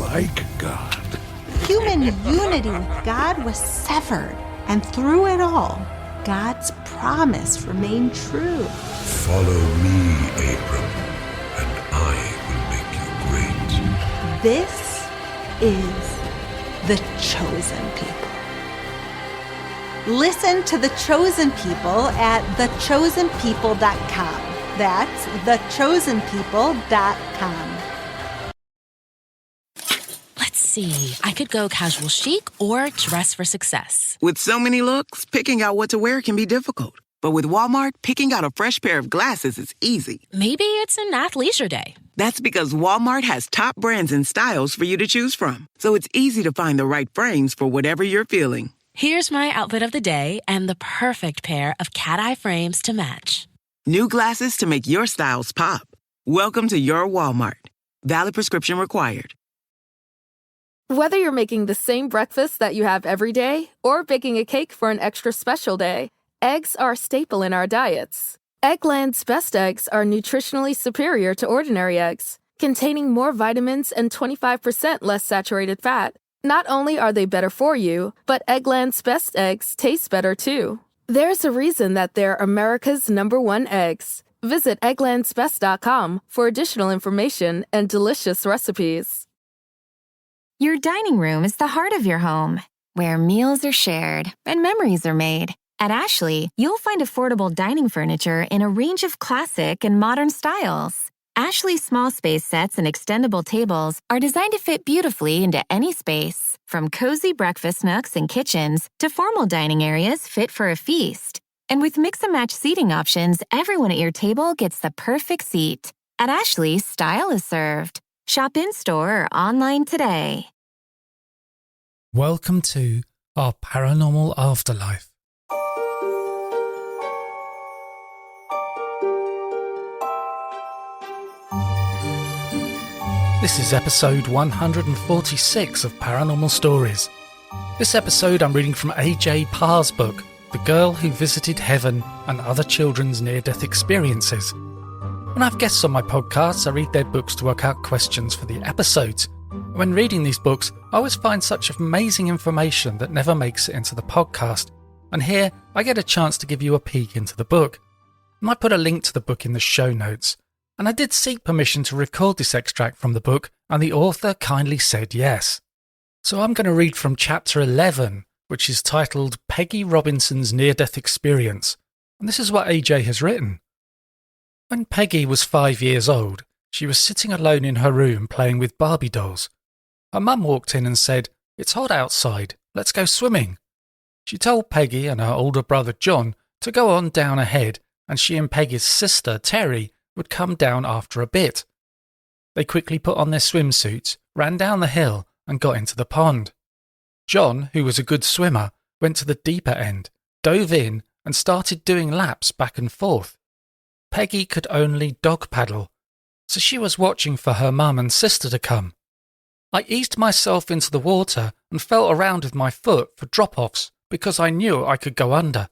like God. Human unity with God was severed, and through it all, God's promise remained true. Follow me, Abram, and I will make you great. This is the chosen people. Listen to The Chosen People at thechosenpeople.com. That's thechosenpeople.com. Let's see. I could go casual chic or dress for success. With so many looks, picking out what to wear can be difficult. But with Walmart, picking out a fresh pair of glasses is easy. Maybe it's an athleisure day. That's because Walmart has top brands and styles for you to choose from. So it's easy to find the right frames for whatever you're feeling. Here's my outfit of the day and the perfect pair of cat-eye frames to match. New glasses to make your styles pop. Welcome to your Walmart. Valid prescription required. Whether you're making the same breakfast that you have every day or baking a cake for an extra special day, eggs are a staple in our diets. Eggland's best eggs are nutritionally superior to ordinary eggs, containing more vitamins and 25% less saturated fat. Not only are they better for you, but Eggland's best eggs taste better too. There's a reason that they're America's #1 eggs. Visit egglandsbest.com for additional information and delicious recipes. Your dining room is the heart of your home, where meals are shared and memories are made. At Ashley, you'll find affordable dining furniture in a range of classic and modern styles. Ashley's small space sets and extendable tables are designed to fit beautifully into any space, from cozy breakfast nooks and kitchens to formal dining areas fit for a feast. And with mix-and-match seating options, everyone at your table gets the perfect seat. At Ashley, style is served. Shop in-store or online today. Welcome to our paranormal afterlife. This is episode 146 of Paranormal Stories. This episode I'm reading from A.J. Parr's book, The Girl Who Visited Heaven and Other Children's Near-Death Experiences. When I have guests on my podcasts, I read their books to work out questions for the episodes. When reading these books, I always find such amazing information that never makes it into the podcast. And here, I get a chance to give you a peek into the book. I might put a link to the book in the show notes. And I did seek permission to record this extract from the book, and the author kindly said yes. So I'm going to read from chapter 11, which is titled Peggy Robinson's Near-Death Experience. And this is what AJ has written. When Peggy was 5 years old, she was sitting alone in her room playing with Barbie dolls. Her mum walked in and said, "It's hot outside, let's go swimming." She told Peggy and her older brother John to go on down ahead, and she and Peggy's sister Terry would come down after a bit. They quickly put on their swimsuits, ran down the hill and got into the pond. John, who was a good swimmer, went to the deeper end, dove in and started doing laps back and forth. Peggy could only dog paddle, so she was watching for her mum and sister to come. I eased myself into the water and felt around with my foot for drop-offs because I knew I could go under,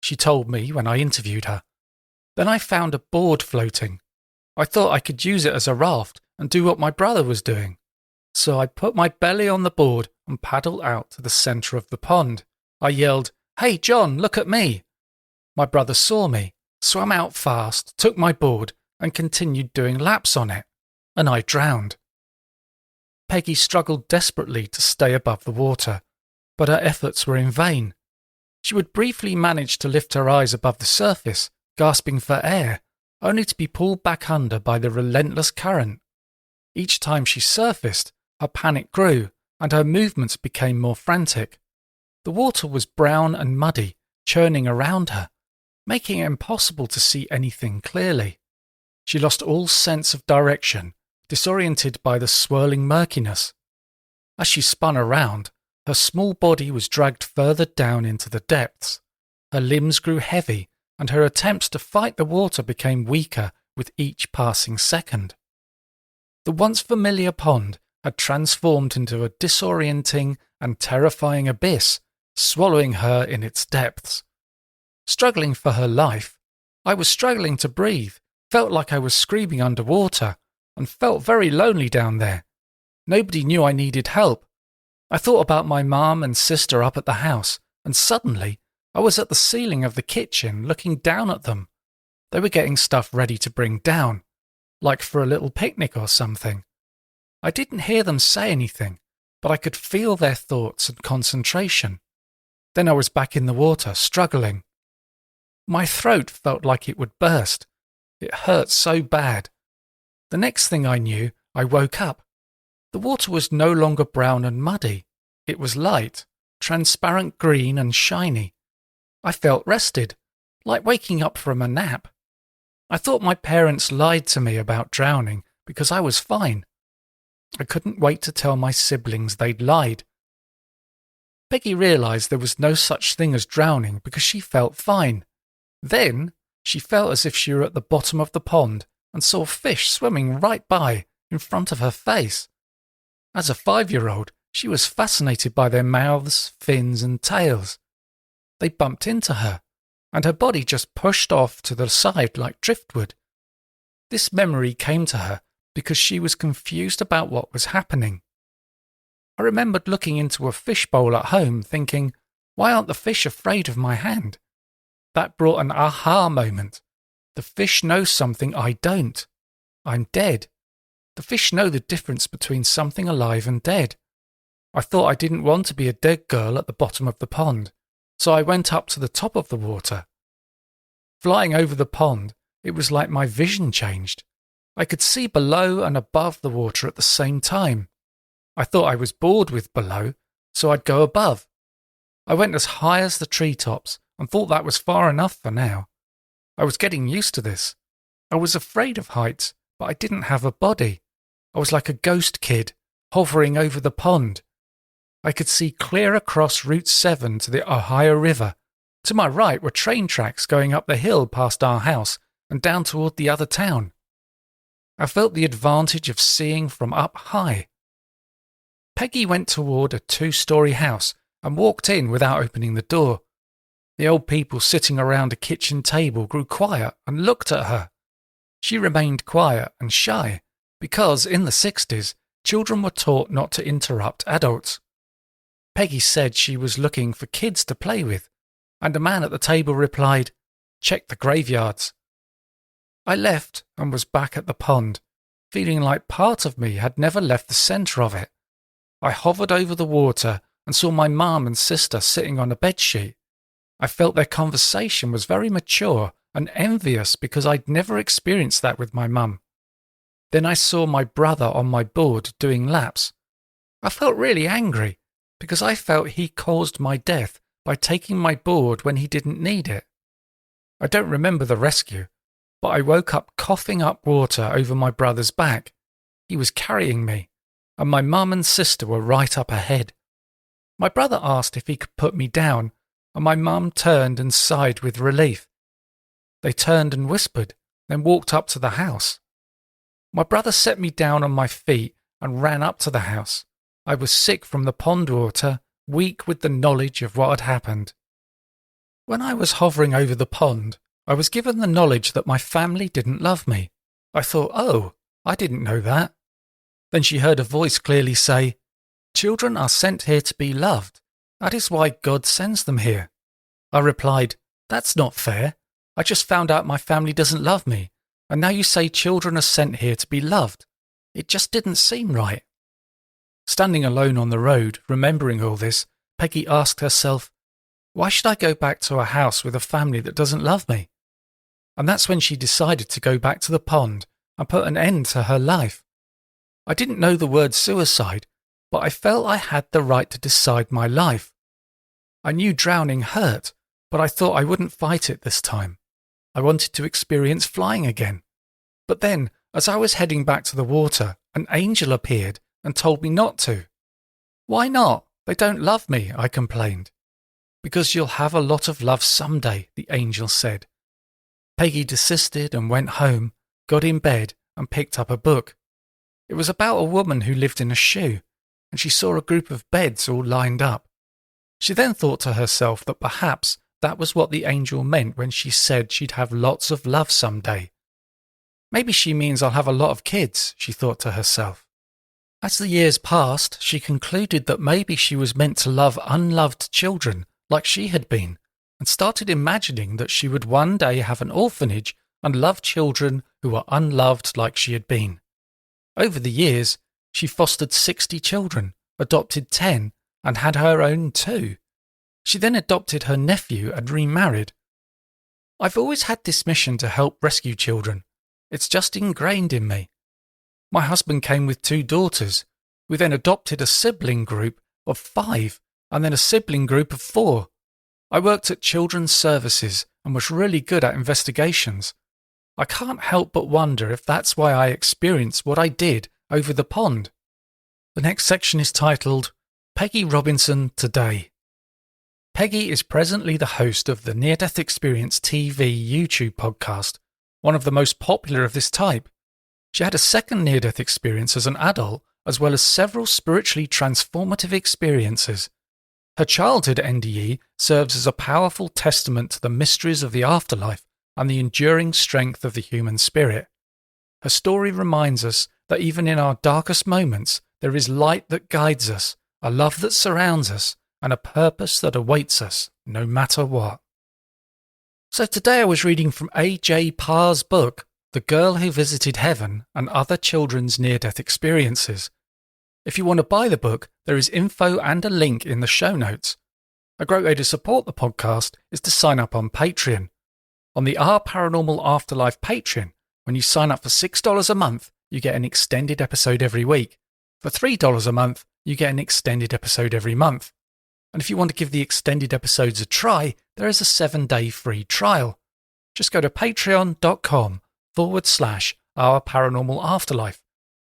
she told me when I interviewed her. Then I found a board floating. I thought I could use it as a raft and do what my brother was doing. So I put my belly on the board and paddled out to the centre of the pond. I yelled, "Hey John, look at me." My brother saw me, swam out fast, took my board and continued doing laps on it, and I drowned. Peggy struggled desperately to stay above the water, but her efforts were in vain. She would briefly manage to lift her eyes above the surface, gasping for air, only to be pulled back under by the relentless current. Each time she surfaced, her panic grew and her movements became more frantic. The water was brown and muddy, churning around her, making it impossible to see anything clearly. She lost all sense of direction, disoriented by the swirling murkiness. As she spun around, her small body was dragged further down into the depths. Her limbs grew heavy, and her attempts to fight the water became weaker with each passing second. The once familiar pond had transformed into a disorienting and terrifying abyss, swallowing her in its depths. Struggling for her life, I was struggling to breathe, felt like I was screaming underwater, and felt very lonely down there. Nobody knew I needed help. I thought about my mum and sister up at the house, and suddenly I was at the ceiling of the kitchen looking down at them. They were getting stuff ready to bring down, like for a little picnic or something. I didn't hear them say anything, but I could feel their thoughts and concentration. Then I was back in the water, struggling. My throat felt like it would burst. It hurt so bad. The next thing I knew, I woke up. The water was no longer brown and muddy. It was light, transparent green and shiny. I felt rested, like waking up from a nap. I thought my parents lied to me about drowning because I was fine. I couldn't wait to tell my siblings they'd lied. Peggy realized there was no such thing as drowning because she felt fine. Then she felt as if she were at the bottom of the pond and saw fish swimming right by in front of her face. As a 5-year-old, she was fascinated by their mouths, fins, and tails. They bumped into her, and her body just pushed off to the side like driftwood. This memory came to her because she was confused about what was happening. I remembered looking into a fishbowl at home thinking, why aren't the fish afraid of my hand? That brought an aha moment. The fish know something I don't. I'm dead. The fish know the difference between something alive and dead. I thought I didn't want to be a dead girl at the bottom of the pond, so I went up to the top of the water. Flying over the pond, it was like my vision changed. I could see below and above the water at the same time. I thought I was bored with below, so I'd go above. I went as high as the treetops and thought that was far enough for now. I was getting used to this. I was afraid of heights, but I didn't have a body. I was like a ghost kid, hovering over the pond. I could see clear across Route 7 to the Ohio River. To my right were train tracks going up the hill past our house and down toward the other town. I felt the advantage of seeing from up high. Peggy went toward a 2-story house and walked in without opening the door. The old people sitting around a kitchen table grew quiet and looked at her. She remained quiet and shy because in the 60s, children were taught not to interrupt adults. Peggy said she was looking for kids to play with, and a man at the table replied, "Check the graveyards." I left and was back at the pond, feeling like part of me had never left the centre of it. I hovered over the water and saw my mum and sister sitting on a bedsheet. I felt their conversation was very mature and envious because I'd never experienced that with my mum. Then I saw my brother on my board doing laps. I felt really angry because I felt he caused my death by taking my board when he didn't need it. I don't remember the rescue, but I woke up coughing up water over my brother's back. He was carrying me, and my mum and sister were right up ahead. My brother asked if he could put me down, and my mum turned and sighed with relief. They turned and whispered, then walked up to the house. My brother set me down on my feet and ran up to the house. I was sick from the pond water, weak with the knowledge of what had happened. When I was hovering over the pond, I was given the knowledge that my family didn't love me. I thought, oh, I didn't know that. Then she heard a voice clearly say, "Children are sent here to be loved. That is why God sends them here." I replied, "That's not fair. I just found out my family doesn't love me, and now you say children are sent here to be loved. It just didn't seem right." Standing alone on the road, remembering all this, Peggy asked herself, why should I go back to a house with a family that doesn't love me? And that's when she decided to go back to the pond and put an end to her life. I didn't know the word suicide, but I felt I had the right to decide my life. I knew drowning hurt, but I thought I wouldn't fight it this time. I wanted to experience flying again. But then, as I was heading back to the water, an angel appeared and told me not to. "Why not? They don't love me," I complained. "Because you'll have a lot of love someday," the angel said. Peggy desisted and went home, got in bed and picked up a book. It was about a woman who lived in a shoe, and she saw a group of beds all lined up. She then thought to herself that perhaps that was what the angel meant when she said she'd have lots of love someday. Maybe she means I'll have a lot of kids, she thought to herself. As the years passed, she concluded that maybe she was meant to love unloved children like she had been, and started imagining that she would one day have an orphanage and love children who were unloved like she had been. Over the years, she fostered 60 children, adopted 10, and had her own 2. She then adopted her nephew and remarried. I've always had this mission to help rescue children. It's just ingrained in me. My husband came with 2 daughters. We then adopted a sibling group of 5 and then a sibling group of 4. I worked at children's services and was really good at investigations. I can't help but wonder if that's why I experienced what I did over the pond. The next section is titled Peggy Robinson Today. Peggy is presently the host of the Near Death Experience TV YouTube podcast, one of the most popular of this type. She had a second near-death experience as an adult, as well as several spiritually transformative experiences. Her childhood NDE serves as a powerful testament to the mysteries of the afterlife and the enduring strength of the human spirit. Her story reminds us that even in our darkest moments, there is light that guides us, a love that surrounds us, and a purpose that awaits us, no matter what. So today I was reading from A.J. Parr's book, The Girl Who Visited Heaven and Other Children's Near-Death Experiences. If you want to buy the book, there is info and a link in the show notes. A great way to support the podcast is to sign up on Patreon. On the Our Paranormal Afterlife Patreon, when you sign up for $6 a month, you get an extended episode every week. For $3 a month, you get an extended episode every month. And if you want to give the extended episodes a try, there is a 7-day free trial. Just go to patreon.com/Our Paranormal Afterlife,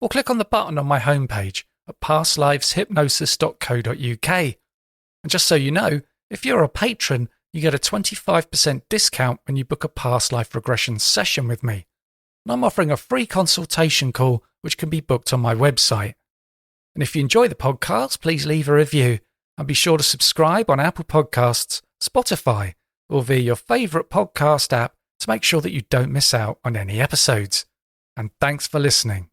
or click on the button on my homepage at pastliveshypnosis.co.uk. And just so you know, if you're a patron, you get a 25% discount when you book a past life regression session with me. And I'm offering a free consultation call, which can be booked on my website. And if you enjoy the podcast, please leave a review. And be sure to subscribe on Apple Podcasts, Spotify, or via your favourite podcast app to make sure that you don't miss out on any episodes. And thanks for listening.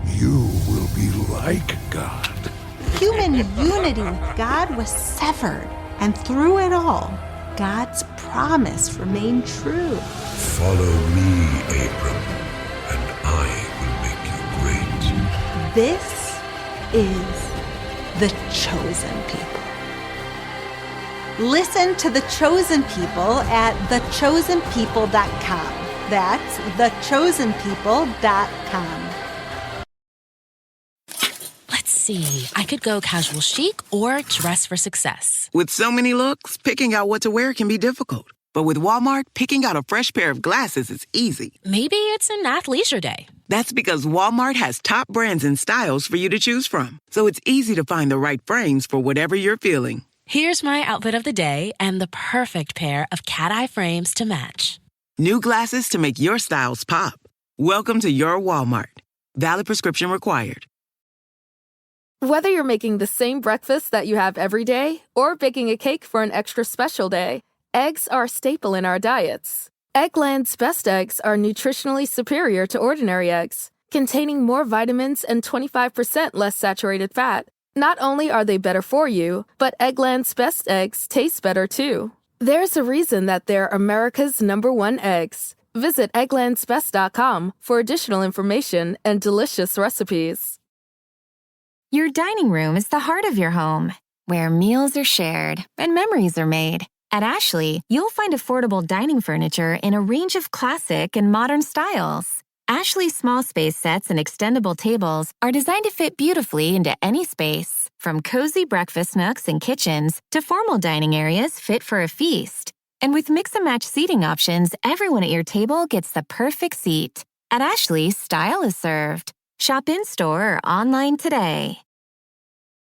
You will be like God. Human unity with God was severed, and through it all, God's promise remained true. Follow me, Abram, and I will make you great. This is the chosen people. Listen to the chosen people at thechosenpeople.com. That's thechosenpeople.com. Let's see. I could go casual chic or dress for success. With so many looks, picking out what to wear can be difficult. But with Walmart, picking out a fresh pair of glasses is easy. Maybe it's an athleisure day. That's because Walmart has top brands and styles for you to choose from. So it's easy to find the right frames for whatever you're feeling. Here's my outfit of the day and the perfect pair of cat-eye frames to match. New glasses to make your styles pop. Welcome to your Walmart. Valid prescription required. Whether you're making the same breakfast that you have every day or baking a cake for an extra special day, eggs are a staple in our diets. Eggland's best eggs are nutritionally superior to ordinary eggs, containing more vitamins and 25% less saturated fat. Not only are they better for you, but Eggland's best eggs taste better too. There's a reason that they're America's #1 eggs. Visit egglandsbest.com for additional information and delicious recipes. Your dining room is the heart of your home, where meals are shared and memories are made. At Ashley, you'll find affordable dining furniture in a range of classic and modern styles. Ashley's small space sets and extendable tables are designed to fit beautifully into any space, from cozy breakfast nooks and kitchens to formal dining areas fit for a feast. And with mix-and-match seating options, everyone at your table gets the perfect seat. At Ashley, style is served. Shop in-store or online today.